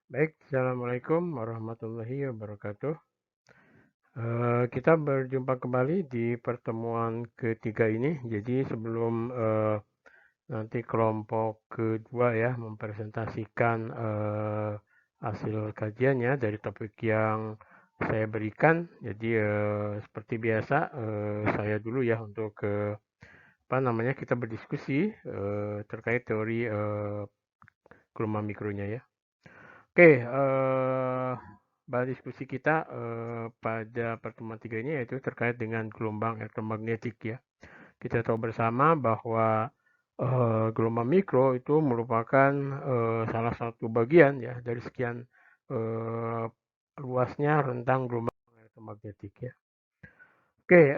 Baik, Assalamualaikum warahmatullahi wabarakatuh. Kita berjumpa kembali di pertemuan ketiga ini. Jadi sebelum nanti kelompok kedua ya mempresentasikan hasil kajiannya dari topik yang saya berikan. Jadi seperti biasa saya dulu ya untuk apa namanya kita berdiskusi terkait teori gelombang mikronya ya. Oke, bahan diskusi kita pada pertemuan tiga ini yaitu terkait dengan gelombang elektromagnetik ya. Kita tahu bersama bahwa gelombang mikro itu merupakan salah satu bagian ya dari sekian eh, luasnya rentang gelombang elektromagnetik ya. Oke,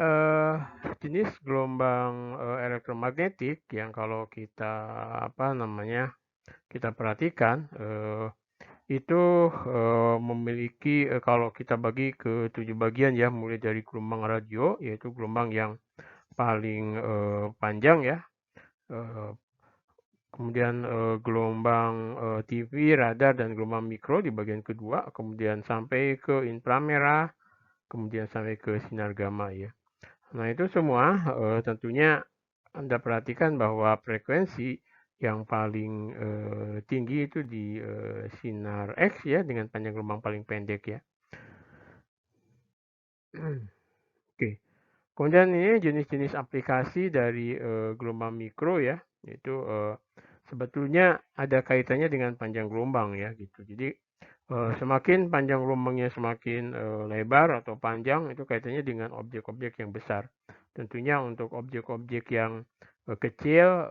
jenis gelombang elektromagnetik yang kalau kita apa namanya kita perhatikan itu memiliki kalau kita bagi ke 7 bagian ya, mulai dari gelombang radio, yaitu gelombang yang paling panjang ya, eh, kemudian gelombang TV, radar, dan gelombang mikro di bagian kedua, kemudian sampai ke inframerah, kemudian sampai ke sinar gamma ya. Nah itu semua tentunya Anda perhatikan bahwa frekuensi yang paling tinggi itu di sinar X ya dengan panjang gelombang paling pendek ya. Oke. Kemudian ini jenis-jenis aplikasi dari gelombang mikro ya, yaitu sebetulnya ada kaitannya dengan panjang gelombang ya gitu. Jadi semakin panjang gelombangnya semakin lebar atau panjang itu kaitannya dengan objek-objek yang besar. Tentunya untuk objek-objek yang kecil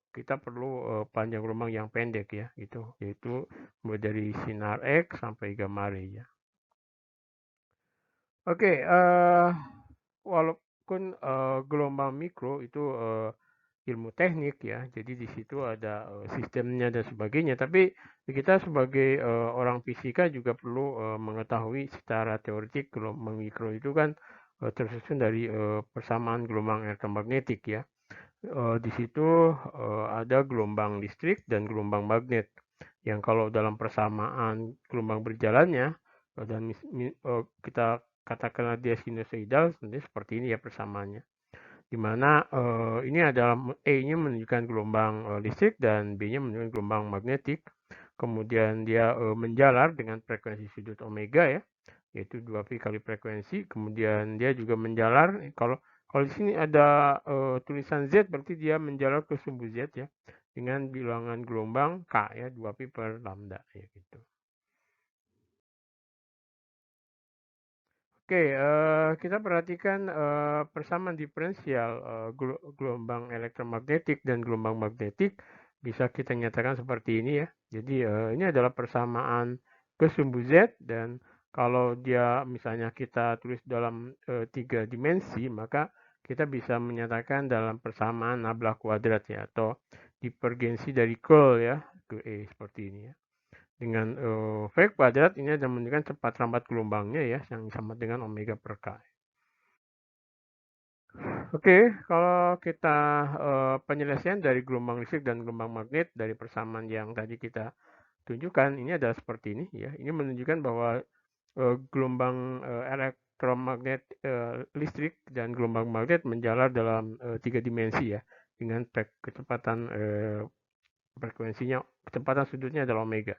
kita perlu panjang gelombang yang pendek ya gitu, yaitu mulai dari sinar X sampai gamma ray ya. Oke, walaupun gelombang mikro itu ilmu teknik ya, jadi di situ ada sistemnya dan sebagainya. Tapi kita sebagai orang fisika juga perlu mengetahui secara teoretik gelombang mikro itu kan tersusun dari persamaan gelombang elektromagnetik ya. Di situ ada gelombang listrik dan gelombang magnet. Yang kalau dalam persamaan gelombang berjalannya dan kita katakanlah dia sinusoidal, nanti seperti ini ya persamaannya. Di mana ini adalah E-nya menunjukkan gelombang listrik dan B-nya menunjukkan gelombang magnetik. Kemudian dia menjalar dengan frekuensi sudut omega ya, yaitu 2pi kali frekuensi. Kemudian dia juga menjalar kalau di sini ada tulisan Z berarti dia menjalar ke sumbu Z ya dengan bilangan gelombang K ya 2pi per lambda ya gitu. Oke, kita perhatikan persamaan diferensial gelombang elektromagnetik dan gelombang magnetik bisa kita nyatakan seperti ini ya. Jadi ini adalah persamaan ke sumbu Z dan kalau dia misalnya kita tulis dalam 3 dimensi, maka kita bisa menyatakan dalam persamaan nabla kuadrat ya atau divergensi dari curl ya ke E seperti ini ya. Dengan V kuadrat ini ada menunjukkan cepat rambat gelombangnya ya, yang sama dengan omega per K. Oke, kalau kita penyelesaian dari gelombang listrik dan gelombang magnet dari persamaan yang tadi kita tunjukkan, ini adalah seperti ini ya. Ini menunjukkan bahwa gelombang elektromagnet listrik dan gelombang magnet menjalar dalam 3 dimensi ya, dengan kecepatan frekuensinya, kecepatan sudutnya adalah omega.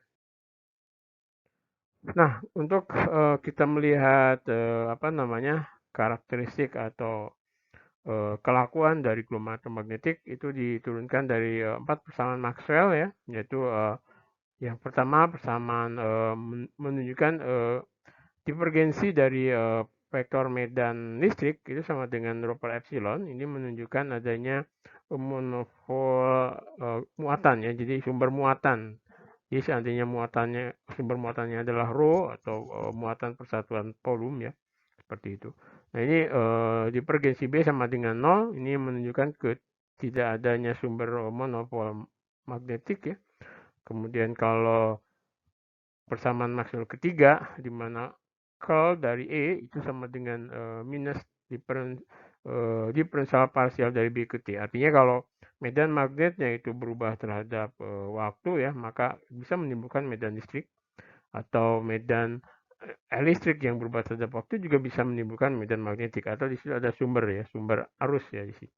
Nah, untuk kita melihat apa namanya karakteristik atau kelakuan dari gelombang elektromagnetik itu diturunkan dari 4 persamaan Maxwell ya, yaitu yang pertama persamaan menunjukkan divergensi dari vektor medan listrik itu sama dengan rho per epsilon. Ini menunjukkan adanya monopol muatan ya, jadi sumber muatan. Jadi seandainya sumber muatannya adalah rho atau muatan persatuan volume ya, seperti itu. Nah ini divergensi B sama dengan 0, ini menunjukkan tidak adanya sumber monopol magnetik ya. Kemudian kalau persamaan Maxwell ketiga, di mana curl dari E itu sama dengan minus diferensial parsial dari B ke T. Artinya kalau medan magnetnya itu berubah terhadap waktu ya, maka bisa menimbulkan medan listrik, atau medan listrik yang berubah terhadap waktu juga bisa menimbulkan medan magnetik, atau di situ ada sumber ya, sumber arus ya di situ.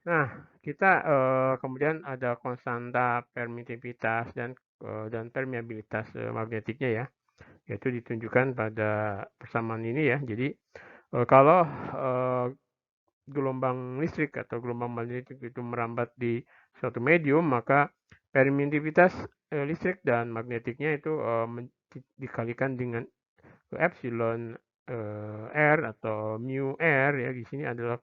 Nah, kita kemudian ada konstanta permitivitas dan permeabilitas magnetiknya ya, yaitu ditunjukkan pada persamaan ini ya. Jadi kalau gelombang listrik atau gelombang magnetik itu merambat di suatu medium, maka permitivitas listrik dan magnetiknya itu dikalikan dengan epsilon R atau mu R ya. Di sini adalah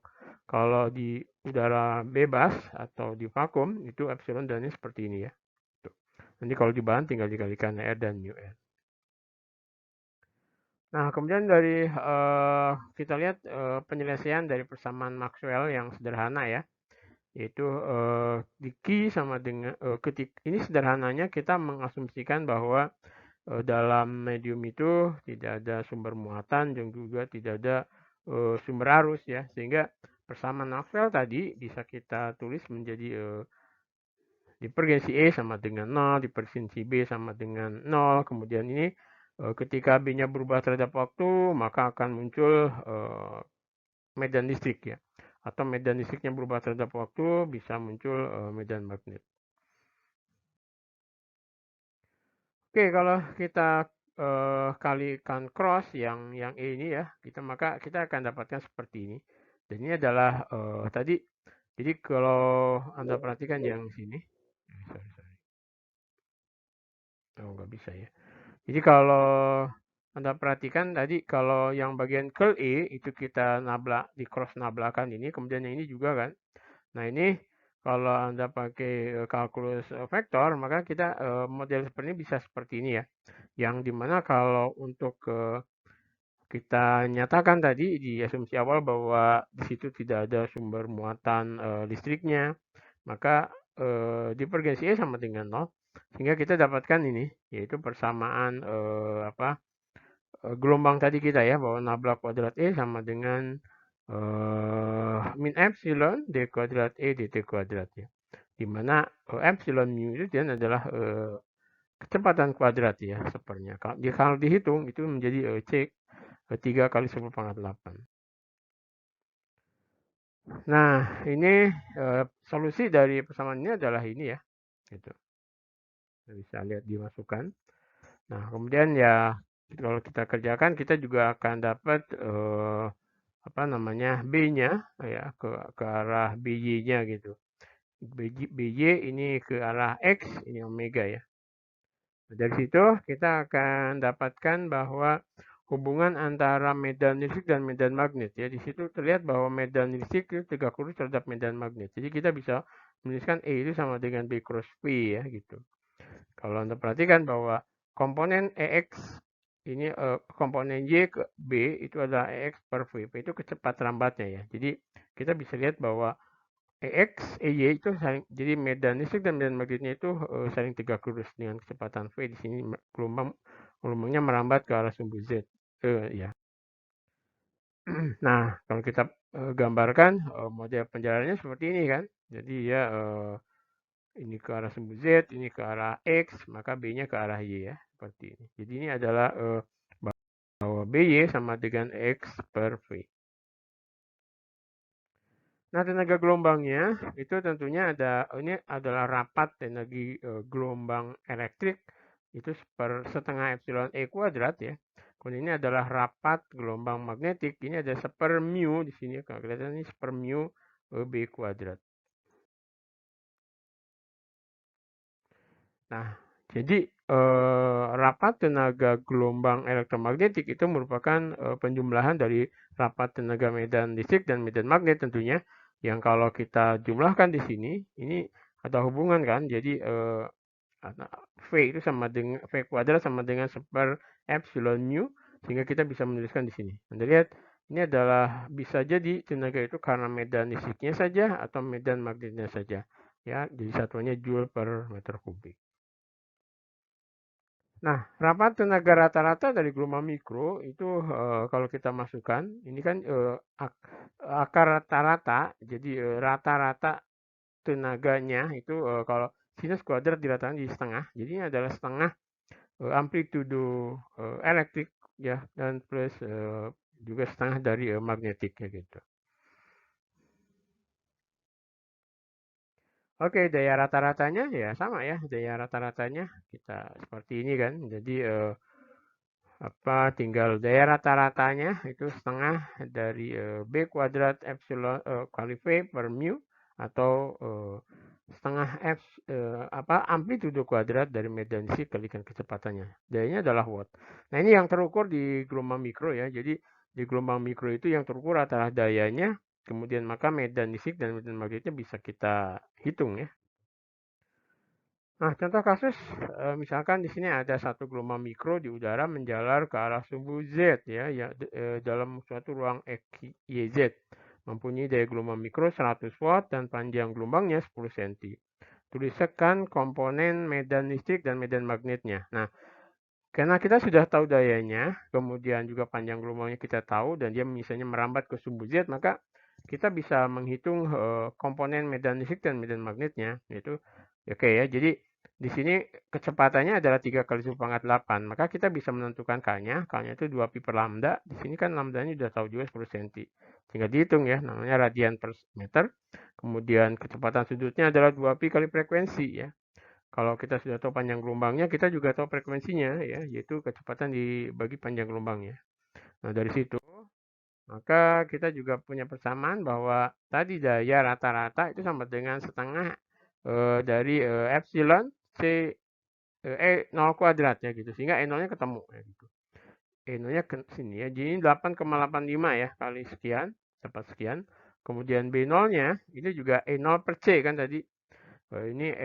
kalau di udara bebas atau di vakum itu epsilon dan ini seperti ini ya. Nanti kalau di bahan tinggal dikalikan R dan mu R. Nah, kemudian dari kita lihat penyelesaian dari persamaan Maxwell yang sederhana ya, yaitu di Q sama dengan ini sederhananya kita mengasumsikan bahwa dalam medium itu tidak ada sumber muatan dan juga tidak ada sumber arus ya, sehingga persamaan Maxwell tadi bisa kita tulis menjadi divergensi E sama dengan 0, divergensi B sama dengan 0. Kemudian ini ketika B-nya berubah terhadap waktu, maka akan muncul medan listrik ya. Atau medan listriknya berubah terhadap waktu, bisa muncul medan magnet. Oke, kalau kita kalikan cross yang E ini ya, maka kita akan dapatkan seperti ini. Dan ini adalah tadi, jadi kalau Anda perhatikan yang sini, sorry. Oh, nggak bisa ya. Jadi kalau Anda perhatikan tadi, kalau yang bagian curl E itu kita nablak, di cross nablakan ini, kemudian yang ini juga kan. Nah ini kalau Anda pakai kalkulus vektor, maka kita model seperti ini bisa seperti ini ya. Yang dimana kalau untuk kita nyatakan tadi di asumsi awal bahwa di situ tidak ada sumber muatan listriknya, maka divergensi E sama dengan 0, sehingga kita dapatkan ini, yaitu persamaan gelombang tadi kita ya, bahwa nabla kuadrat E sama dengan min epsilon d kuadrat E dt kuadrat ya. Di mana epsilon mu itu adalah kecepatan kuadrat ya, sepernya. Kalau dihitung itu menjadi C 3 kali 10 pangkat 8. Nah, ini solusi dari persamaan ini adalah ini ya. Gitu. Bisa lihat dimasukkan. Nah, kemudian ya kalau kita kerjakan kita juga akan dapat apa namanya B-nya ya ke arah BY-nya gitu. BY ini ke arah X, ini omega ya. Dari situ kita akan dapatkan bahwa hubungan antara medan listrik dan medan magnet ya. Di situ terlihat bahwa medan listrik itu tegak lurus terhadap medan magnet. Jadi kita bisa menuliskan E itu sama dengan B cross V ya gitu. Kalau Anda perhatikan bahwa komponen EX ini komponen Y ke B itu adalah EX per V. V itu kecepatan rambatnya ya. Jadi kita bisa lihat bahwa EX, EY itu saling, jadi medan listrik dan medan magnetnya itu saling tegak lurus dengan kecepatan V. Di sini gelombangnya merambat ke arah sumbu Z. Ya. Nah, kalau kita gambarkan model penjalanannya seperti ini kan. Jadi ya ini ke arah sumbu Z, ini ke arah X, maka B-nya ke arah Y ya. Seperti ini. Jadi ini adalah bahwa BY sama dengan X per V. Nah, tenaga gelombangnya itu tentunya ini adalah rapat energi gelombang elektrik itu setengah epsilon E kuadrat ya. Kemudian ini adalah rapat gelombang magnetik, ini ada seper mu di sini, kalau kelihatan ini seper mu B kuadrat. Nah, jadi rapat tenaga gelombang elektromagnetik itu merupakan penjumlahan dari rapat tenaga medan listrik dan medan magnet tentunya, yang kalau kita jumlahkan di sini, ini ada hubungan kan, jadi V itu sama dengan V kuadrat sama dengan seper epsilon mu, sehingga kita bisa menuliskan di sini. Anda lihat, ini adalah bisa jadi tenaga itu karena medan listriknya saja atau medan magnetnya saja. Ya, jadi satuannya joule per meter kubik. Nah, rapat tenaga rata-rata dari gelombang mikro itu kalau kita masukkan, ini kan akar rata-rata, Jadi rata-rata tenaganya itu kalau sinus kuadrat diratakan di setengah. Jadi ini adalah setengah amplitudo elektrik ya, dan plus juga setengah dari magnetiknya gitu. Oke, daya rata-ratanya ya sama ya, daya rata-ratanya kita seperti ini kan. Jadi tinggal daya rata-ratanya itu setengah dari B kuadrat epsilon kali V per mu, atau setengah F amplitudo kuadrat dari medan listrik kalikan kecepatannya. Dayanya adalah watt. Nah, ini yang terukur di gelombang mikro ya. Jadi di gelombang mikro itu yang terukur adalah dayanya, kemudian maka medan listrik dan medan magnetnya bisa kita hitung ya. Nah, contoh kasus, misalkan di sini ada satu gelombang mikro di udara menjalar ke arah sumbu Z ya, dalam suatu ruang YZ, mempunyai daya gelombang mikro 100 watt dan panjang gelombangnya 10 cm. Tuliskan komponen medan listrik dan medan magnetnya. Nah, karena kita sudah tahu dayanya, kemudian juga panjang gelombangnya kita tahu, dan dia misalnya merambat ke sumbu Z, maka kita bisa menghitung komponen medan listrik dan medan magnetnya, yaitu oke ya. Jadi di sini kecepatannya adalah 3 kali 10 pangkat 8, maka kita bisa menentukan K-nya. K-nya itu 2 pi per lambda. Di sini kan lambdanya sudah tahu juga 10 cm. Tinggal dihitung ya, namanya radian per meter. Kemudian kecepatan sudutnya adalah 2 pi kali frekuensi ya. Kalau kita sudah tahu panjang gelombangnya, kita juga tahu frekuensinya ya, yaitu kecepatan dibagi panjang gelombangnya. Nah, dari situ maka kita juga punya persamaan bahwa tadi daya rata-rata itu sama dengan setengah dari epsilon C E0 kuadrat ya gitu. Sehingga E0-nya ketemu ya gitu. E0-nya ke sini ya. Jadi 8,85 ya kali sekian, dapat sekian. Kemudian B0-nya ini juga E0 per C kan tadi. Ini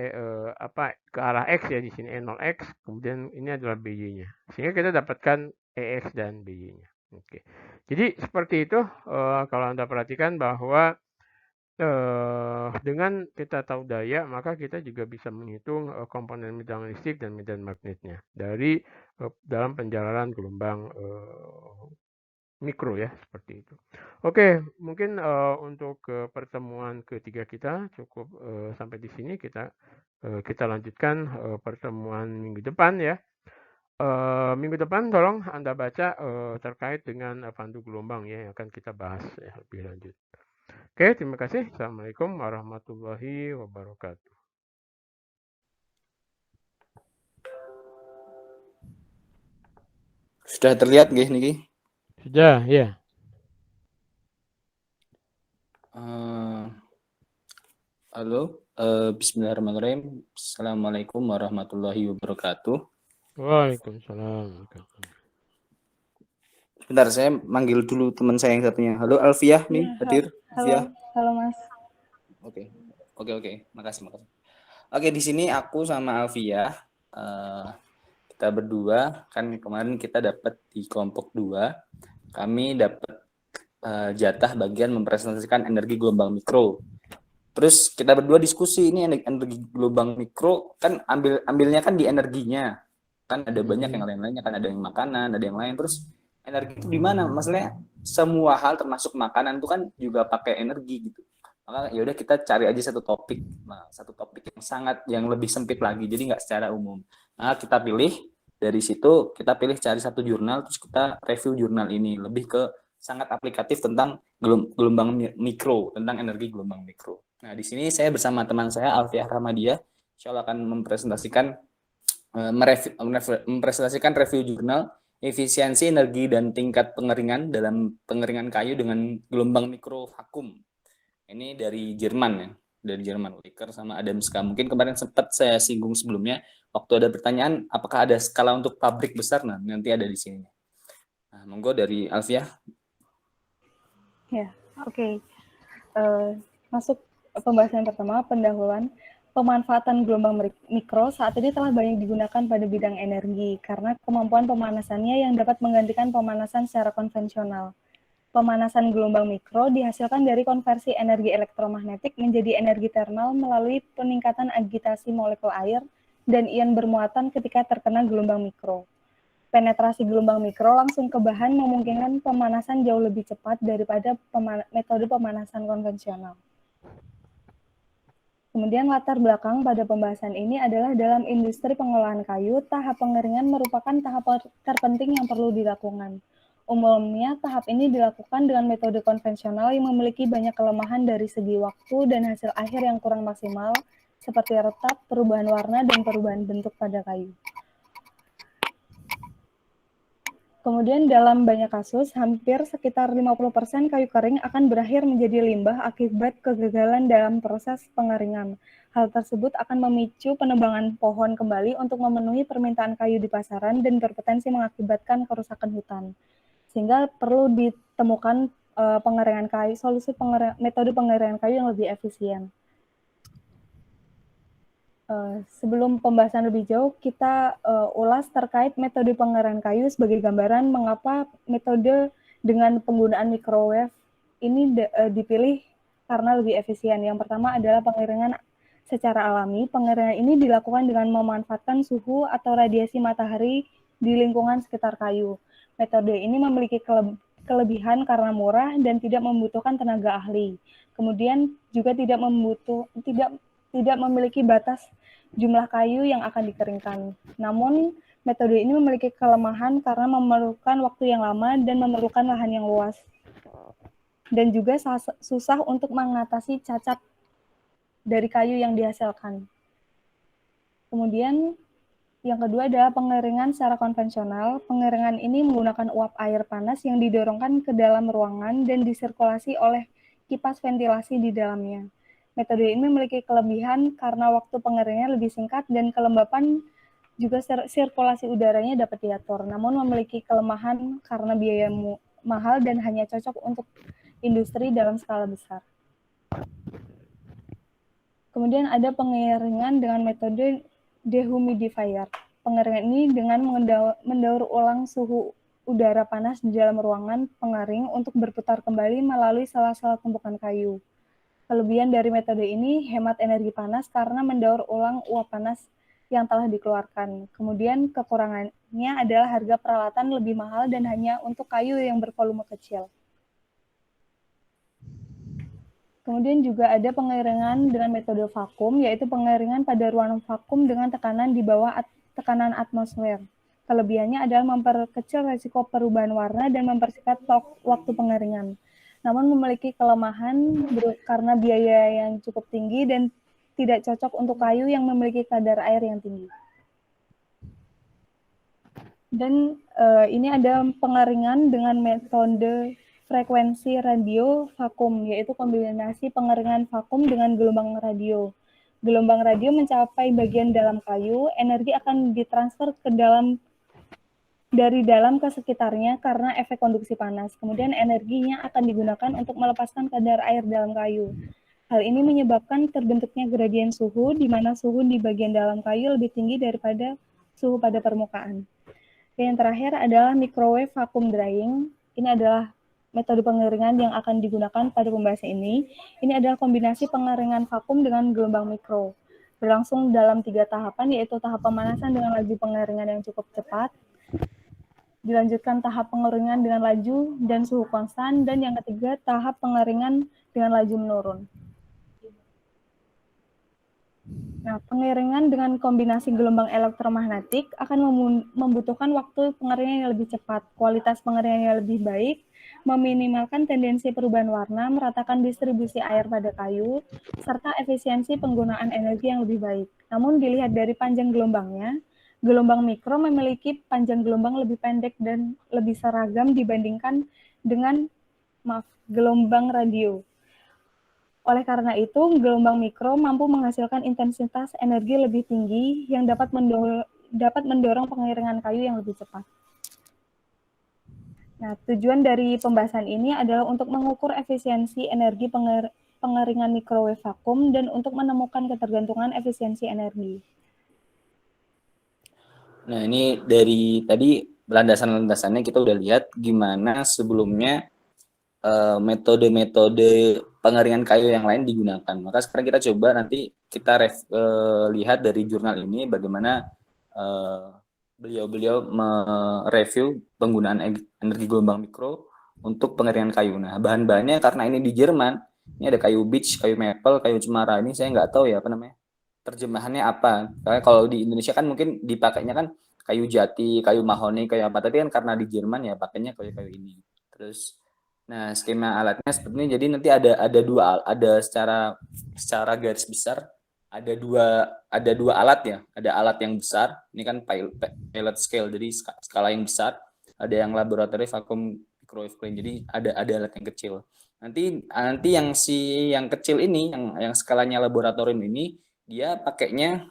ke arah X ya, di sini E0X, kemudian ini adalah BY-nya. Sehingga kita dapatkan EX dan BY-nya. Oke. Jadi seperti itu kalau Anda perhatikan bahwa dengan kita tahu daya, maka kita juga bisa menghitung komponen medan listrik dan medan magnetnya dari dalam penjalanan gelombang mikro ya, seperti itu. Oke, mungkin untuk pertemuan ketiga kita cukup sampai di sini. Kita lanjutkan pertemuan minggu depan ya. Minggu depan tolong Anda baca terkait dengan pandu gelombang ya, yang akan kita bahas ya, lebih lanjut. Oke, terima kasih. Assalamualaikum warahmatullahi wabarakatuh. Sudah terlihat nggih niki? Sudah, ya. Halo, bismillahirrahmanirrahim. Assalamualaikum warahmatullahi wabarakatuh. Waalaikumsalam. Bentar, saya manggil dulu teman saya yang satunya. Halo, Alfiah nih, hadir. Halo Mas. Oke. Makasih. Oke, di sini aku sama Alfiah, kita berdua kan kemarin kita dapat di kelompok 2, kami dapat jatah bagian mempresentasikan energi gelombang mikro. Terus kita berdua diskusi, ini energi gelombang mikro kan ambilnya kan di energinya. Kan ada banyak yang lain-lainnya, kan ada yang makanan, ada yang lain. Terus energi itu di mana? Maksudnya semua hal termasuk makanan itu kan juga pakai energi gitu. Maka ya udah kita cari aja satu topik. Nah, satu topik yang lebih sempit lagi, jadi nggak secara umum. Nah, kita pilih dari situ, kita pilih cari satu jurnal, terus kita review jurnal ini lebih ke sangat aplikatif tentang gelombang mikro, tentang energi gelombang mikro. Nah, di sini saya bersama teman saya Alfiah Rahmadia, insya Allah akan mempresentasikan review jurnal efisiensi energi dan tingkat pengeringan dalam pengeringan kayu dengan gelombang mikro vakum. Ini dari Jerman ya, dari Jerman, Liker sama Adamska. Mungkin kemarin sempat saya singgung sebelumnya, waktu ada pertanyaan apakah ada skala untuk pabrik besar, nah nanti ada di sini. Nah, monggo dari Alfiah. Ya, oke. Masuk pembahasan pertama, pendahuluan. Pemanfaatan gelombang mikro saat ini telah banyak digunakan pada bidang energi karena kemampuan pemanasannya yang dapat menggantikan pemanasan secara konvensional. Pemanasan gelombang mikro dihasilkan dari konversi energi elektromagnetik menjadi energi termal melalui peningkatan agitasi molekul air dan ion bermuatan ketika terkena gelombang mikro. Penetrasi gelombang mikro langsung ke bahan memungkinkan pemanasan jauh lebih cepat daripada metode pemanasan konvensional. Kemudian latar belakang pada pembahasan ini adalah dalam industri pengolahan kayu, tahap pengeringan merupakan tahap terpenting yang perlu dilakukan. Umumnya, tahap ini dilakukan dengan metode konvensional yang memiliki banyak kelemahan dari segi waktu dan hasil akhir yang kurang maksimal, seperti retak, perubahan warna, dan perubahan bentuk pada kayu. Kemudian dalam banyak kasus, hampir sekitar 50% kayu kering akan berakhir menjadi limbah akibat kegagalan dalam proses pengeringan. Hal tersebut akan memicu penebangan pohon kembali untuk memenuhi permintaan kayu di pasaran dan berpotensi mengakibatkan kerusakan hutan. Sehingga perlu ditemukan pengeringan kayu, metode pengeringan kayu yang lebih efisien. Sebelum pembahasan lebih jauh, kita ulas terkait metode pengeringan kayu sebagai gambaran mengapa metode dengan penggunaan microwave ini dipilih karena lebih efisien. Yang pertama adalah pengeringan secara alami. Pengeringan ini dilakukan dengan memanfaatkan suhu atau radiasi matahari di lingkungan sekitar kayu. Metode ini memiliki kelebihan karena murah dan tidak membutuhkan tenaga ahli. Kemudian juga tidak memiliki batas jumlah kayu yang akan dikeringkan. Namun, metode ini memiliki kelemahan karena memerlukan waktu yang lama dan memerlukan lahan yang luas. Dan juga susah untuk mengatasi cacat dari kayu yang dihasilkan. Kemudian, yang kedua adalah pengeringan secara konvensional. Pengeringan ini menggunakan uap air panas yang didorongkan ke dalam ruangan dan disirkulasi oleh kipas ventilasi di dalamnya. Metode ini memiliki kelebihan karena waktu pengeringan lebih singkat dan kelembapan juga sirkulasi udaranya dapat diatur, namun memiliki kelemahan karena biaya mahal dan hanya cocok untuk industri dalam skala besar. Kemudian ada pengeringan dengan metode dehumidifier. Pengeringan ini dengan mendaur ulang suhu udara panas di dalam ruangan pengering untuk berputar kembali melalui sela-sela tumpukan kayu. Kelebihan dari metode ini hemat energi panas karena mendaur ulang uap panas yang telah dikeluarkan. Kemudian kekurangannya adalah harga peralatan lebih mahal dan hanya untuk kayu yang bervolume kecil. Kemudian juga ada pengeringan dengan metode vakum, yaitu pengeringan pada ruangan vakum dengan tekanan di bawah tekanan atmosfer. Kelebihannya adalah memperkecil risiko perubahan warna dan mempersingkat waktu pengeringan. Namun memiliki kelemahan karena biaya yang cukup tinggi dan tidak cocok untuk kayu yang memiliki kadar air yang tinggi. Dan ini ada pengeringan dengan metode frekuensi radio vakum, yaitu kombinasi pengeringan vakum dengan gelombang radio. Gelombang radio mencapai bagian dalam kayu, energi akan ditransfer dari dalam ke sekitarnya karena efek konduksi panas. Kemudian energinya akan digunakan untuk melepaskan kadar air dalam kayu. Hal ini menyebabkan terbentuknya gradien suhu, di mana suhu di bagian dalam kayu lebih tinggi daripada suhu pada permukaan. Dan yang terakhir adalah microwave vacuum drying. Ini adalah metode pengeringan yang akan digunakan pada pembahasan ini. Ini adalah kombinasi pengeringan vakum dengan gelombang mikro. Berlangsung dalam 3 tahapan, yaitu tahap pemanasan dengan laju pengeringan yang cukup cepat, dilanjutkan tahap pengeringan dengan laju dan suhu konstan, dan yang ketiga tahap pengeringan dengan laju menurun. Nah, pengeringan dengan kombinasi gelombang elektromagnetik akan membutuhkan waktu pengeringan yang lebih cepat, kualitas pengeringan yang lebih baik, meminimalkan tendensi perubahan warna, meratakan distribusi air pada kayu, serta efisiensi penggunaan energi yang lebih baik. Namun dilihat dari panjang gelombangnya, gelombang mikro memiliki panjang gelombang lebih pendek dan lebih seragam dibandingkan dengan gelombang radio. Oleh karena itu, gelombang mikro mampu menghasilkan intensitas energi lebih tinggi yang dapat mendorong pengeringan kayu yang lebih cepat. Nah, tujuan dari pembahasan ini adalah untuk mengukur efisiensi energi pengeringan microwave vakum dan untuk menemukan ketergantungan efisiensi energi. Nah, ini dari tadi landasan-landasannya kita udah lihat gimana sebelumnya metode-metode pengeringan kayu yang lain digunakan. Maka sekarang kita coba nanti kita lihat dari jurnal ini bagaimana beliau mereview penggunaan energi gelombang mikro untuk pengeringan kayu. Nah, bahan-bahannya karena ini di Jerman, Ini ada kayu beech, kayu maple, kayu cemara. Ini saya nggak tahu ya apa namanya terjemahannya apa. Karena kalau di Indonesia kan mungkin dipakainya kan kayu jati, kayu mahoni, kayu apa. Tapi kan karena di Jerman ya pakainya kayu-kayu ini. Terus, nah skema alatnya seperti ini. Jadi nanti ada secara garis besar ada dua alat ya. Ada alat yang besar. Ini kan pilot scale, jadi skala yang besar. Ada yang laboratory vacuum microwave clean. Jadi ada alat yang kecil. Nanti yang kecil ini, yang skalanya laboratorium ini, dia pakainya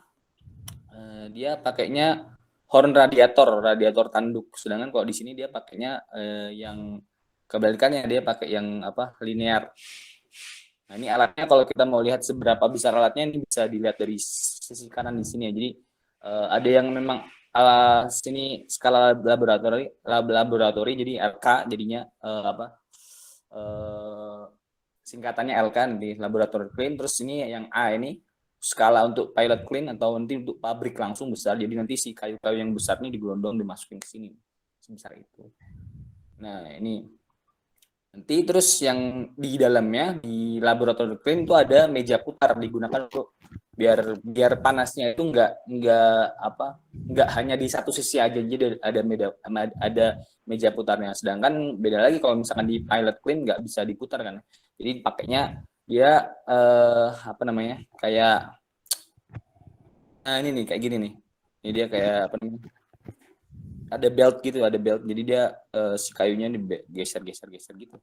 horn radiator tanduk. Sedangkan kalau di sini dia pakainya yang kebalikannya, dia pakai yang linear. Nah, ini alatnya kalau kita mau lihat seberapa besar alatnya, ini bisa dilihat dari sisi kanan di sini ya. Jadi ada yang memang sini skala laboratori jadi LK jadinya singkatannya LK di laboratory clean. Terus ini yang A ini skala untuk pilot clean atau nanti untuk pabrik langsung besar. Jadi nanti si kayu-kayu yang besar ini digelondong dimasukin ke sini sebesar itu. Nah ini nanti terus yang di dalamnya di laboratory clean itu ada meja putar digunakan untuk biar panasnya itu nggak hanya di satu sisi aja, jadi ada meja putarnya. Sedangkan beda lagi kalau misalkan di pilot clean nggak bisa diputar kan, jadi pakainya dia kayak ini nih kayak gini nih, ini dia kayak ada belt gitu, jadi dia si kayunya digeser gitu.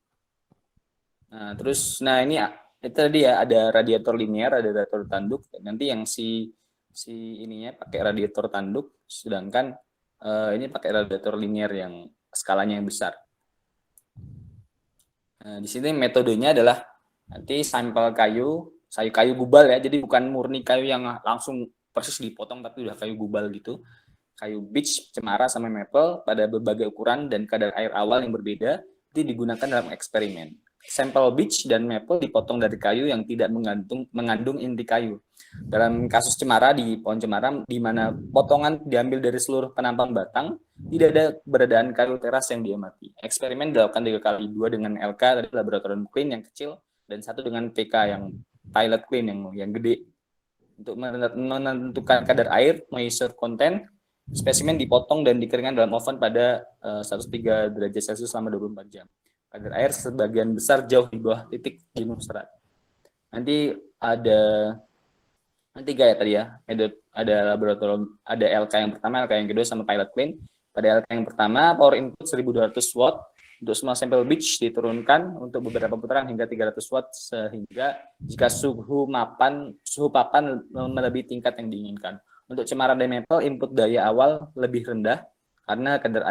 Nah terus ini itu tadi ya, ada radiator linear, ada radiator tanduk. Nanti yang si ininya pakai radiator tanduk, sedangkan ini pakai radiator linear yang skalanya yang besar. Nah, di sini metodenya adalah nanti sampel kayu gubal ya, jadi bukan murni kayu yang langsung persis dipotong, tapi udah kayu gubal gitu. Kayu beech, cemara, sama maple pada berbagai ukuran dan kadar air awal yang berbeda, itu digunakan dalam eksperimen. Sampel beech dan maple dipotong dari kayu yang tidak mengandung inti kayu. Dalam kasus cemara, di pohon cemara, di mana potongan diambil dari seluruh penampang batang, tidak ada keberadaan kayu teras yang diamati. Eksperimen dilakukan 3 kali, 2 dengan LK dari laboratorium clean yang kecil, dan 1 dengan PK yang pilot clean yang gede. Untuk menentukan kadar air, moisture content, spesimen dipotong dan dikeringkan dalam oven pada 103 derajat Celcius selama 24 jam. Kadar air sebagian besar jauh di bawah titik jenuh serat. Nanti ada 3 ya tadi ya. Ada laboratorium, ada LK yang pertama, LK yang kedua, sama pilot clean. Pada LK yang pertama, power input 1200 watt. Untuk semua sampel beech diturunkan untuk beberapa putaran hingga 300 watt, sehingga jika suhu papan melebihi tingkat yang diinginkan. Untuk cemara dan maple, input daya awal lebih rendah karena kadar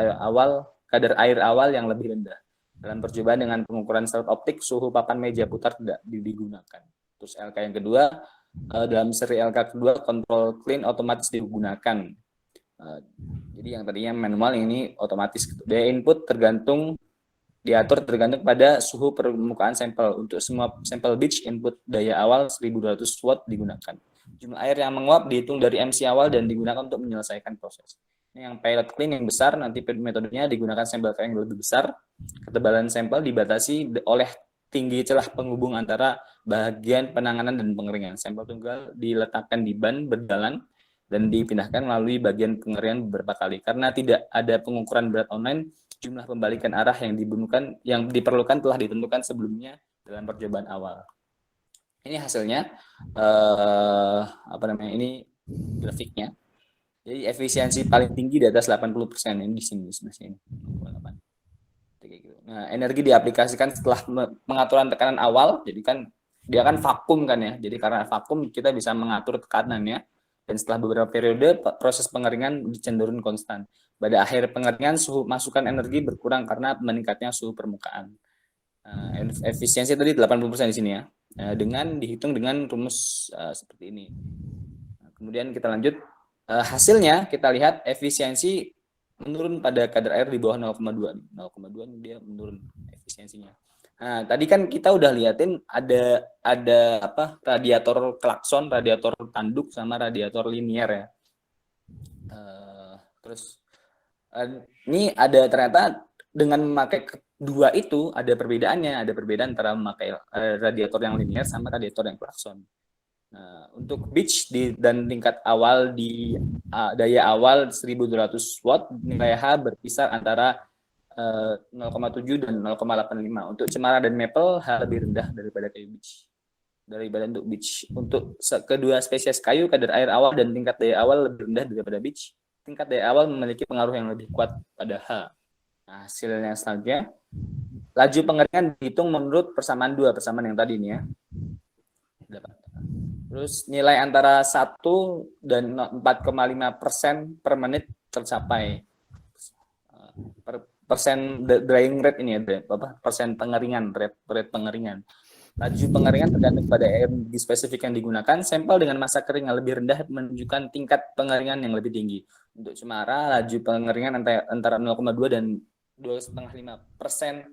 air awal yang lebih rendah. Dalam percobaan dengan pengukuran serat optik, suhu papan meja putar tidak digunakan. Terus LK yang kedua, dalam seri LK kedua, kontrol clean otomatis digunakan. Jadi yang tadinya manual, ini otomatis. Daya input diatur tergantung pada suhu permukaan sampel. Untuk semua sampel beech, input daya awal 1200 watt digunakan. Jumlah air yang menguap dihitung dari MC awal dan digunakan untuk menyelesaikan proses. Ini yang pilot clean yang besar, nanti metodenya digunakan sampel yang lebih besar. Ketebalan sampel dibatasi oleh tinggi celah penghubung antara bagian penanganan dan pengeringan. Sampel tunggal diletakkan di ban berjalan dan dipindahkan melalui bagian pengeringan beberapa kali. Karena tidak ada pengukuran berat online, jumlah pembalikan arah yang diperlukan telah ditentukan sebelumnya dalam percobaan awal. Ini hasilnya, ini grafiknya. Jadi efisiensi paling tinggi di atas 80%, ini di sini sebelah sini. Nah, energi diaplikasikan setelah pengaturan tekanan awal, jadi kan dia kan vakum kan ya. Jadi karena vakum kita bisa mengatur tekanannya, dan setelah beberapa periode proses pengeringan cenderung konstan. Pada akhir pengeringan, suhu masukan energi berkurang karena meningkatnya suhu permukaan. Efisiensi tadi 80% di sini ya. Dengan dihitung dengan rumus seperti ini. Kemudian kita lanjut. Hasilnya kita lihat efisiensi menurun pada kadar air di bawah 0,2. 0,2 dia menurun efisiensinya. Nah, tadi kan kita udah liatin ada radiator klakson, radiator tanduk, sama radiator linear ya. Terus ini ada ternyata dengan memakai dua itu ada perbedaannya, ada perbedaan antara memakai radiator yang linear sama radiator yang klakson. Nah, untuk beach dan tingkat awal di daya awal 1200 watt, nilai H berkisar antara 0,7 dan 0,85. Untuk cemara dan maple H lebih rendah daripada kayu beach. Untuk beach. Untuk kedua spesies kayu, kadar air awal dan tingkat daya awal lebih rendah daripada beach. Tingkat daya awal memiliki pengaruh yang lebih kuat pada H. Nah, hasilnya selanjutnya, laju pengeringan dihitung menurut persamaan yang tadi nih ya. Terus nilai antara 1 dan 4,5% per menit tercapai. Persen drying rate ini ya, persen pengeringan, rate pengeringan. Laju pengeringan tergantung pada energi spesifik yang digunakan. Sampel dengan masa kering yang lebih rendah menunjukkan tingkat pengeringan yang lebih tinggi. Untuk cemara, laju pengeringan antara 0,2 dan 2,5%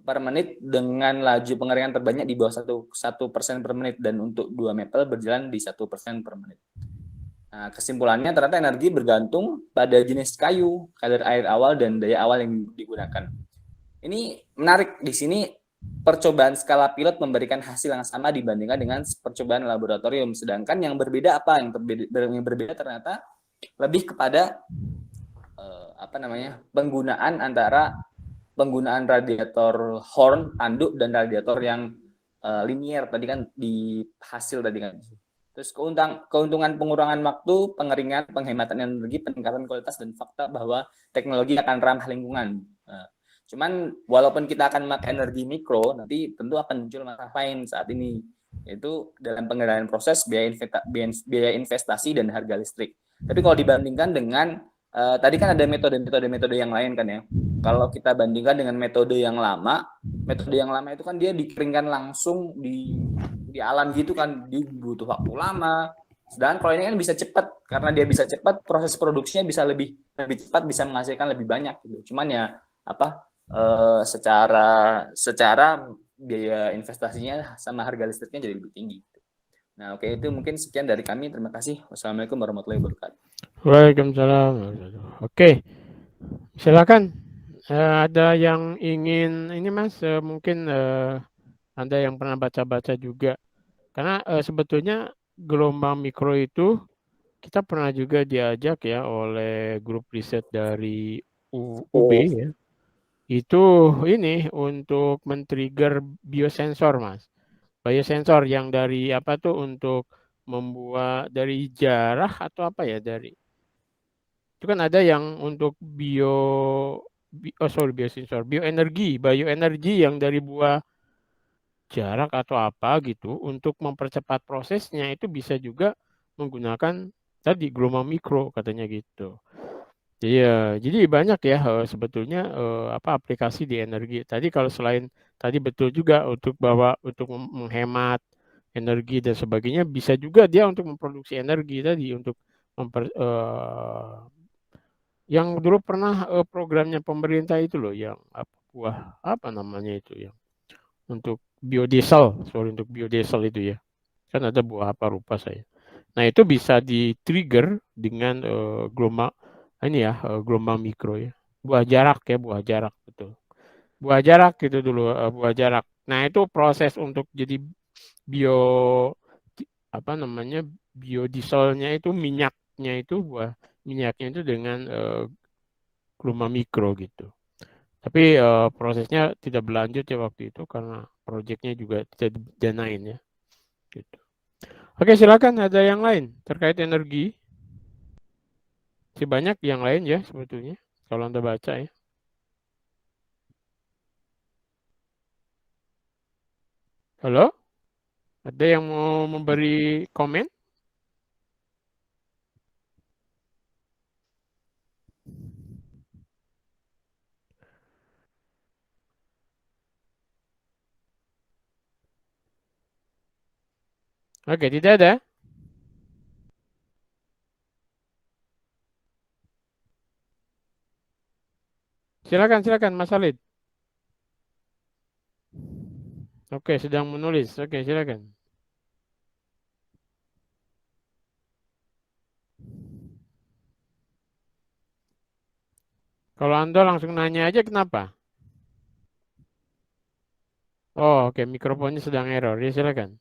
per menit dengan laju pengeringan terbanyak di bawah 1% per menit, dan untuk 2 maple berjalan di 1% per menit. Nah, kesimpulannya ternyata energi bergantung pada jenis kayu, kadar air awal, dan daya awal yang digunakan. Ini menarik, di sini percobaan skala pilot memberikan hasil yang sama dibandingkan dengan percobaan laboratorium, sedangkan yang berbeda apa? Yang berbeda ternyata lebih kepada penggunaan radiator horn tanduk dan radiator yang linear tadi kan di hasil tadi kan. Terus keuntungan pengurangan waktu, pengeringan, penghematan energi, peningkatan kualitas, dan fakta bahwa teknologi akan ramah lingkungan. Cuman walaupun kita akan memakai energi mikro, nanti tentu akan muncul masalah lain saat ini, yaitu dalam pengendalian proses, biaya investasi, dan harga listrik. Tapi kalau dibandingkan dengan tadi kan ada metode yang lain kan ya. Kalau kita bandingkan dengan metode yang lama itu kan dia dikeringkan langsung di alam gitu kan, butuh waktu lama. Sedangkan kalau ini kan bisa cepat, karena dia bisa cepat, proses produksinya bisa lebih cepat, bisa menghasilkan lebih banyak gitu. Cuman ya secara biaya investasinya sama harga listriknya jadi lebih tinggi. Nah, oke, itu mungkin sekian dari kami. Terima kasih. Wassalamualaikum warahmatullahi wabarakatuh. Waalaikumsalam. Oke, silakan. Ada yang ingin ini Mas, mungkin Anda yang pernah baca-baca juga. Karena sebetulnya gelombang mikro itu kita pernah juga diajak ya oleh grup riset dari UB ya. Itu ini untuk men-trigger biosensor Mas. Biosensor yang dari apa tuh, untuk membuat dari jarah atau apa ya, dari itu kan ada yang untuk bioenergi yang dari buah jarak atau apa gitu, untuk mempercepat prosesnya itu bisa juga menggunakan tadi gelombang mikro katanya gitu. Iya, jadi banyak ya sebetulnya aplikasi di energi. Tadi kalau selain tadi betul juga untuk menghemat energi dan sebagainya, bisa juga dia untuk memproduksi energi tadi untuk yang dulu pernah programnya pemerintah itu loh, yang apa namanya itu, yang untuk untuk biodiesel itu ya. Kan ada buah apa lupa saya. Nah, itu bisa di-trigger dengan gelombang mikro ya. Buah jarak betul. Buah jarak gitu dulu, buah jarak. Nah, itu proses untuk jadi bio apa namanya biodieselnya itu, minyaknya itu dengan gelombang mikro gitu. Tapi prosesnya tidak berlanjut ya waktu itu karena proyeknya juga tidak didanain ya. Gitu. Oke, silakan, ada yang lain terkait energi. Masih banyak yang lain ya sebetulnya kalau Anda baca ya. Halo? Ada yang mau memberi komen? Oke, tidak ada. Silakan Mas Halid. Oke, sedang menulis. Oke, silakan. Kalau Anda langsung nanya aja, kenapa? Oh, oke, mikrofonnya sedang error. Ya, silakan.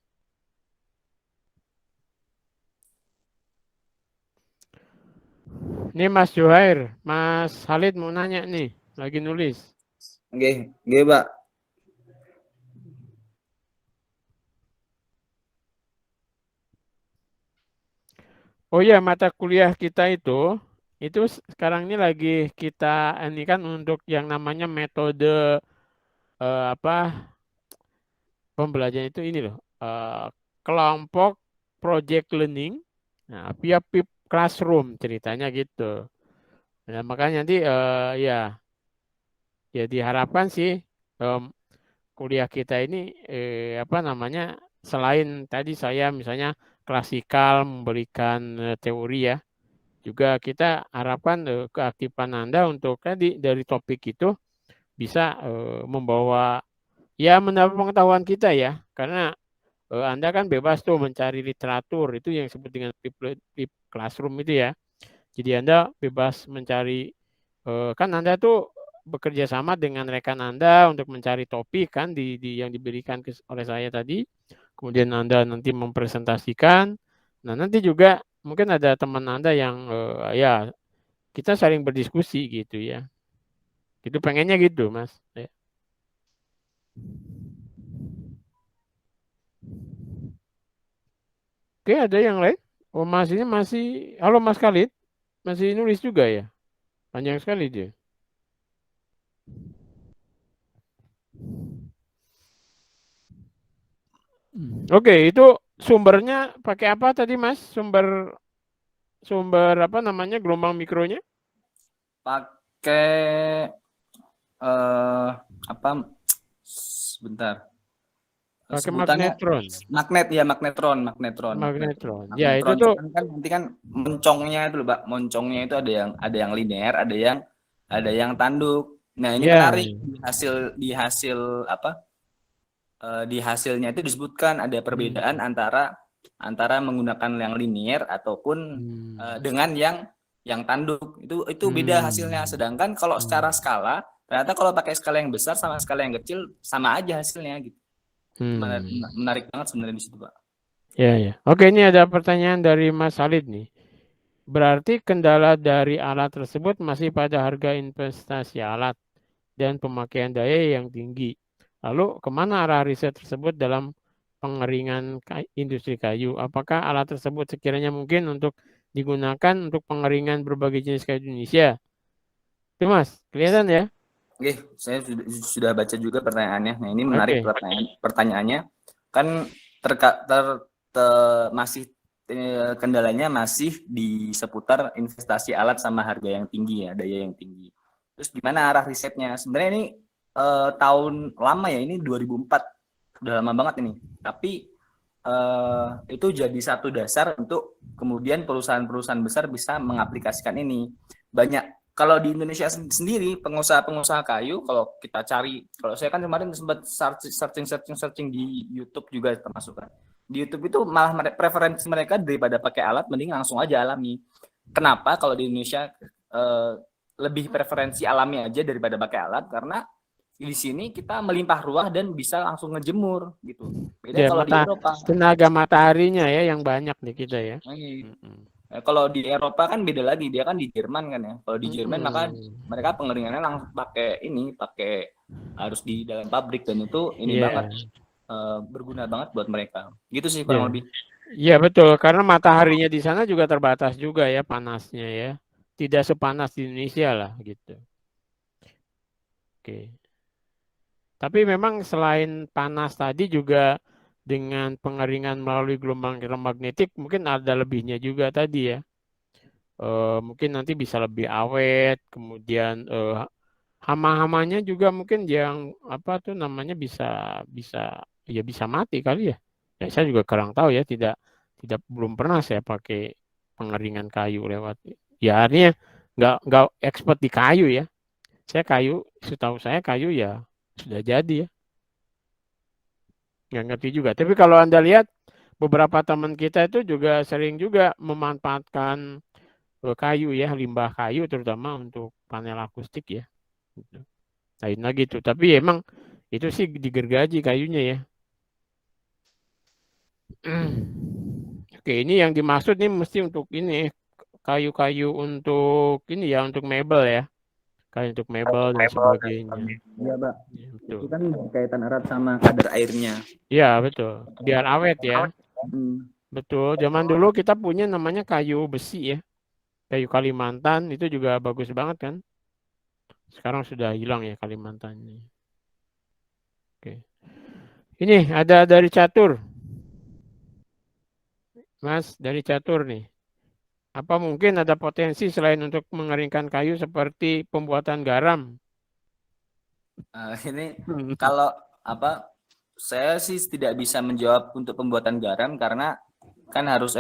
Ini Mas Juhair, Mas Halid mau nanya nih, lagi nulis. Oke, oke, Pak. Oh iya, mata kuliah kita itu sekarang ini lagi kita ini kan untuk yang namanya metode apa pembelajaran itu ini loh, kelompok project learning, nah, via PIP Classroom ceritanya gitu. Nah, makanya nanti ya diharapkan sih em, kuliah kita ini apa namanya selain tadi saya misalnya klasikal memberikan teori ya, juga kita harapkan keaktifan Anda untuk tadi dari topik itu bisa membawa ya menambah pengetahuan kita ya, karena Anda kan bebas tuh mencari literatur itu yang disebut dengan flip classroom itu ya. Jadi Anda bebas mencari kan Anda tuh bekerja sama dengan rekan Anda untuk mencari topik kan di yang diberikan oleh saya tadi. Kemudian Anda nanti mempresentasikan. Nah, nanti juga mungkin ada teman Anda yang ya kita saling berdiskusi gitu ya. Itu pengennya gitu, Mas. Ya. Oke, ada yang lain? Oh, Mas ini masih, halo Mas Khalid, masih nulis juga ya? Panjang sekali dia. Oke, itu sumbernya pakai apa tadi Mas? Sumber sumber apa namanya gelombang mikronya? Pakai apa? Sebentar. Pakai Sebutannya magnetron. magnet ya, magnetron. Magnetron. Ya, itu Magnetron tuh kan nanti kan moncongnya itu loh, Pak. Moncongnya itu ada yang linear, ada yang tanduk. Nah, ini ya. menarik di hasil apa? Di hasilnya itu disebutkan ada perbedaan antara menggunakan yang linear ataupun dengan yang tanduk. Itu beda hasilnya. Sedangkan kalau secara skala, ternyata kalau pakai skala yang besar sama skala yang kecil sama aja hasilnya gitu. Menarik banget sebenarnya di situ, Pak. Ya, ya. Oke, ini ada pertanyaan dari Mas Halid nih. Berarti kendala dari alat tersebut masih pada harga investasi alat dan pemakaian daya yang tinggi. Lalu kemana arah riset tersebut dalam pengeringan industri kayu? Apakah alat tersebut sekiranya mungkin untuk digunakan untuk pengeringan berbagai jenis kayu di Indonesia? Itu Mas, kelihatan ya? Oke, saya sudah baca juga pertanyaannya. Nah, ini menarik Oke. pertanyaannya. Kan masih kendalanya masih di seputar investasi alat sama harga yang tinggi ya, daya yang tinggi. Terus gimana arah risetnya? Sebenarnya ini tahun lama ya, ini 2004. Udah lama banget ini. Tapi itu jadi satu dasar untuk kemudian perusahaan-perusahaan besar bisa mengaplikasikan ini. Banyak kalau di Indonesia sendiri pengusaha-pengusaha kayu, kalau kita cari, kalau saya kan kemarin sempat searching di YouTube juga termasuk kan. Di YouTube itu malah preferensi mereka daripada pakai alat mending langsung aja alami. Kenapa kalau di Indonesia lebih preferensi alami aja daripada pakai alat? Karena di sini kita melimpah ruah dan bisa langsung ngejemur gitu. Beda Ya, kalau di Eropa. tenaga mataharinya ya yang banyak di kita ya. Kalau di Eropa kan beda lagi, dia kan di Jerman kan ya. Kalau di Jerman maka mereka pengeringannya langsung pakai harus di dalam pabrik, dan itu ini banget berguna banget buat mereka. Gitu sih kurang lebih. Iya betul, karena mataharinya di sana juga terbatas juga ya panasnya ya. Tidak sepanas di Indonesia lah gitu. Oke. Tapi memang selain panas tadi juga dengan pengeringan melalui gelombang elektromagnetik mungkin ada lebihnya juga tadi ya. Mungkin nanti bisa lebih awet, kemudian hama-hamanya juga mungkin yang apa tuh namanya bisa bisa ya bisa mati kali ya. Ya saya juga kurang tahu ya, tidak belum pernah saya pakai pengeringan kayu lewat. Ya artinya nggak expert di kayu ya. Saya kayu, setahu saya kayu ya sudah jadi ya. Nggak ngerti juga. Tapi kalau Anda lihat beberapa teman kita itu juga sering juga memanfaatkan kayu ya, limbah kayu terutama untuk panel akustik ya. Gitu. Lain lagi tuh. Tapi emang Itu sih digergaji kayunya ya. Oke, ini yang dimaksud nih mesti untuk ini kayu-kayu untuk ini ya, untuk mebel ya. Kayu untuk mebel dan sebagainya. Iya, Pak. Ya, betul. Itu kan berkaitan erat sama kadar airnya. Iya, betul. Biar awet ya. Hmm. Betul. Zaman dulu kita punya namanya kayu besi ya. Kayu Kalimantan itu juga bagus banget kan. Sekarang sudah hilang ya Kalimantan ini. Oke. Ini ada dari catur. Mas, dari catur nih. Apa mungkin ada potensi selain untuk mengeringkan kayu seperti pembuatan garam? Ini kalau apa? Saya sih tidak bisa menjawab untuk pembuatan garam karena kan harus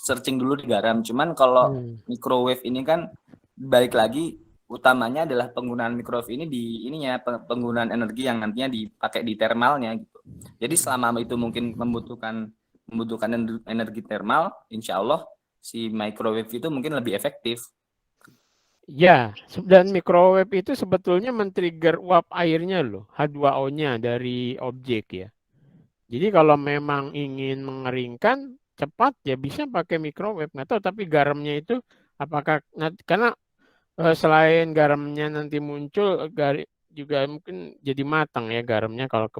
searching dulu di garam. Cuman kalau microwave ini kan balik lagi utamanya adalah penggunaan microwave ini di ininya penggunaan energi yang nantinya dipakai di thermalnya gitu. Jadi selama itu mungkin membutuhkan energi thermal, insya Allah si microwave itu mungkin lebih efektif. Ya, dan microwave itu sebetulnya men-trigger uap airnya loh, H2O-nya dari objek ya. Jadi kalau memang ingin mengeringkan cepat ya bisa pakai microwave. Nggak tahu tapi garamnya itu apakah karena selain garamnya nanti muncul juga mungkin jadi matang ya garamnya kalau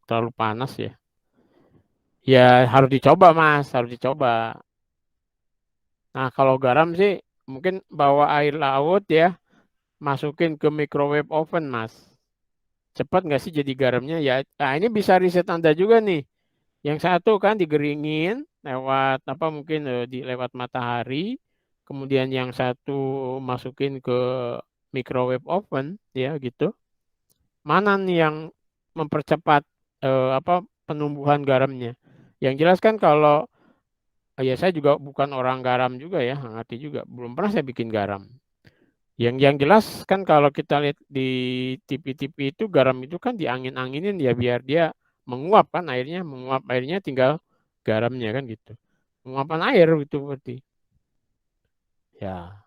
terlalu panas ya. Ya harus dicoba Mas, harus dicoba. Nah kalau garam sih mungkin bawa air laut ya, masukin ke microwave oven Mas. Cepat nggak sih jadi garamnya ya? Nah ini bisa riset Anda juga nih. Yang satu kan digeringin lewat apa mungkin lewat matahari. Kemudian yang satu masukin ke microwave oven ya gitu. Mana nih yang mempercepat apa penumbuhan garamnya? Yang jelas kan kalau ya saya juga bukan orang garam juga ya, nggak ngerti juga. Belum pernah saya bikin garam. Yang jelas kan kalau kita lihat di TV-TV itu garam itu kan diangin-anginin ya biar dia menguap kan airnya, menguap airnya tinggal garamnya kan gitu. Penguapan air itu berarti. Ya,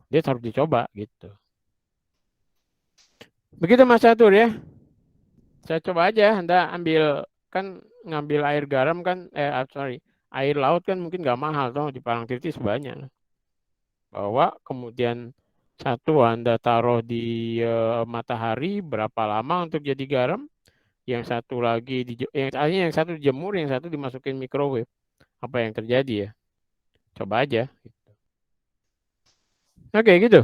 dia harus dicoba gitu. Begitu Mas Catur ya. Saya coba aja Anda ambil kan ngambil air garam kan air laut kan mungkin nggak mahal toh di Parangtritis banyak. Bawa kemudian satu Anda taruh di matahari berapa lama untuk jadi garam, yang satu lagi yang satu dijemur, yang satu dimasukin microwave. Apa yang terjadi ya? Coba aja. Oke, gitu.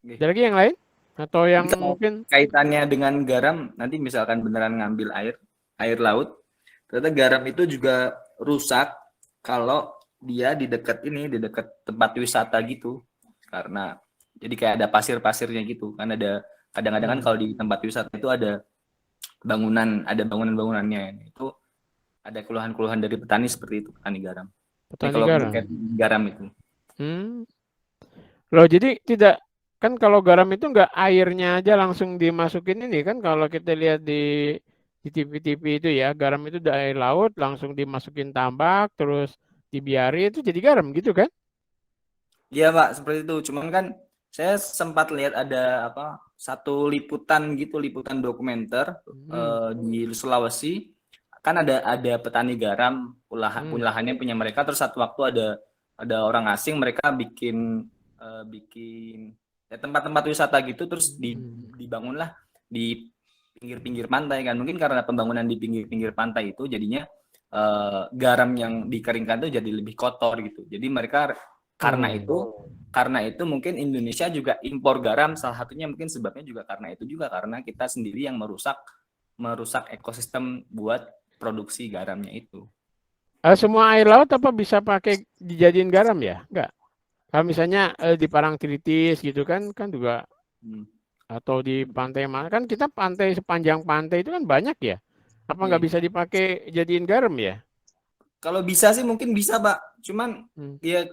Ada lagi yang lain? Atau yang mungkin Kaitannya dengan garam, nanti misalkan beneran ngambil air laut, ternyata garam itu juga rusak kalau dia di dekat tempat wisata gitu. Karena jadi kayak ada pasir-pasirnya gitu. Kan ada kadang-kadang kan kalau di tempat wisata itu ada bangunannya. Itu ada keluhan-keluhan dari petani seperti itu, petani garam. Ini petani kalau garam. garam itu. Loh, jadi tidak kan kalau garam itu nggak airnya aja langsung dimasukin ini kan kalau kita lihat di TV-TV itu ya garam itu dari air laut langsung dimasukin tambak terus dibiarin itu jadi garam gitu kan? Iya Pak, seperti itu. Cuman kan saya sempat lihat ada satu liputan dokumenter di Sulawesi. Kan ada petani garam, lahannya punya mereka. Terus satu waktu ada orang asing, mereka bikin ya, tempat-tempat wisata gitu. Terus dibangunlah di pinggir-pinggir pantai kan. Mungkin karena pembangunan di pinggir-pinggir pantai itu jadinya garam yang dikeringkan itu jadi lebih kotor gitu. Jadi mereka karena itu mungkin Indonesia juga impor garam, salah satunya mungkin sebabnya juga karena kita sendiri yang merusak ekosistem buat produksi garamnya itu. Semua air laut apa bisa pakai dijadiin garam ya? Enggak. Kalau misalnya di Parangtritis gitu kan juga atau di pantai mana kan kita pantai sepanjang pantai itu kan banyak ya. Apa nggak bisa dipakai jadiin garam ya? Kalau bisa sih mungkin bisa Pak. Cuman ya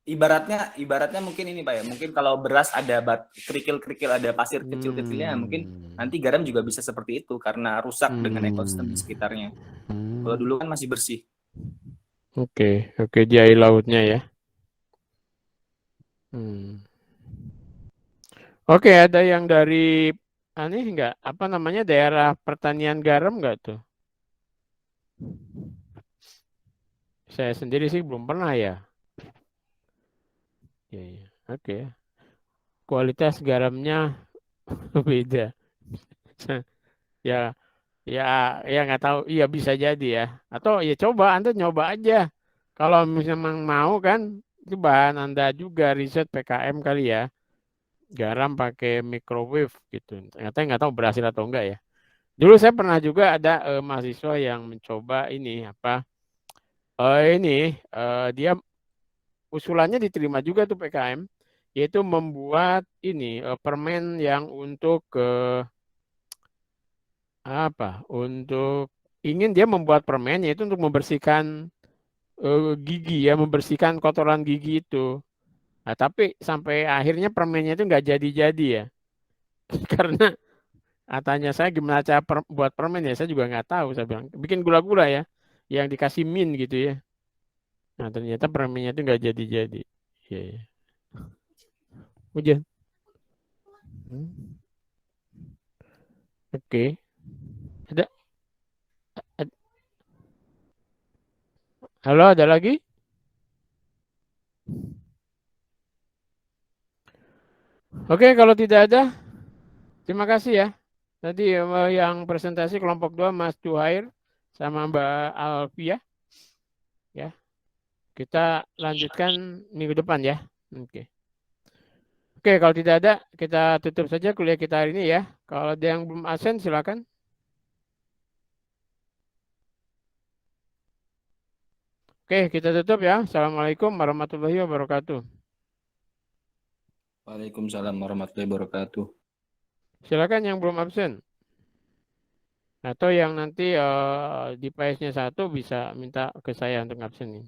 ibaratnya mungkin ini Pak ya. Mungkin kalau beras ada kerikil-kerikil, ada pasir kecil-kecilnya, mungkin nanti garam juga bisa seperti itu karena rusak dengan ekosistem di sekitarnya. Kalau dulu kan masih bersih. Oke, di air lautnya ya. Oke, ada yang dari aneh nggak? Apa namanya daerah pertanian garam nggak tuh? Saya sendiri sih belum pernah ya. Ya, ya. Oke. Kualitas garamnya beda. Ya, ya, ya nggak tahu. Iya bisa jadi ya. Atau ya coba Anda nyoba aja. Kalau memang mau kan, itu bahan Anda juga riset PKM kali ya. Garam pakai microwave gitu. Ternyata nggak tahu berhasil atau enggak ya. Dulu saya pernah juga ada mahasiswa yang mencoba ini apa? Ini dia usulannya diterima juga tuh PKM, yaitu membuat ini permen yang untuk apa? Untuk ingin dia membuat permen yaitu untuk membersihkan gigi ya, membersihkan kotoran gigi itu. Nah, tapi sampai akhirnya permennya itu nggak jadi-jadi ya, karena tanya saya gimana cara buat permen ya, saya juga nggak tahu. Saya bilang bikin gula-gula ya, yang dikasih min gitu ya. Nah ternyata permennya itu nggak jadi-jadi. Iya, iya. Hujan. Hmm. Oke. Ada, ad- halo, ada lagi? Oke, kalau tidak ada, terima kasih ya. Tadi yang presentasi kelompok 2 Mas Juhair sama Mbak Alfia ya. Kita lanjutkan minggu depan ya. Oke. Oke, kalau tidak ada, kita tutup saja kuliah kita hari ini ya. Kalau ada yang belum absen, silakan. Oke, kita tutup ya. Assalamualaikum warahmatullahi wabarakatuh. Waalaikumsalam warahmatullahi wabarakatuh. Silakan yang belum absen. Atau yang nanti di PS-nya 1 bisa minta ke saya untuk absen.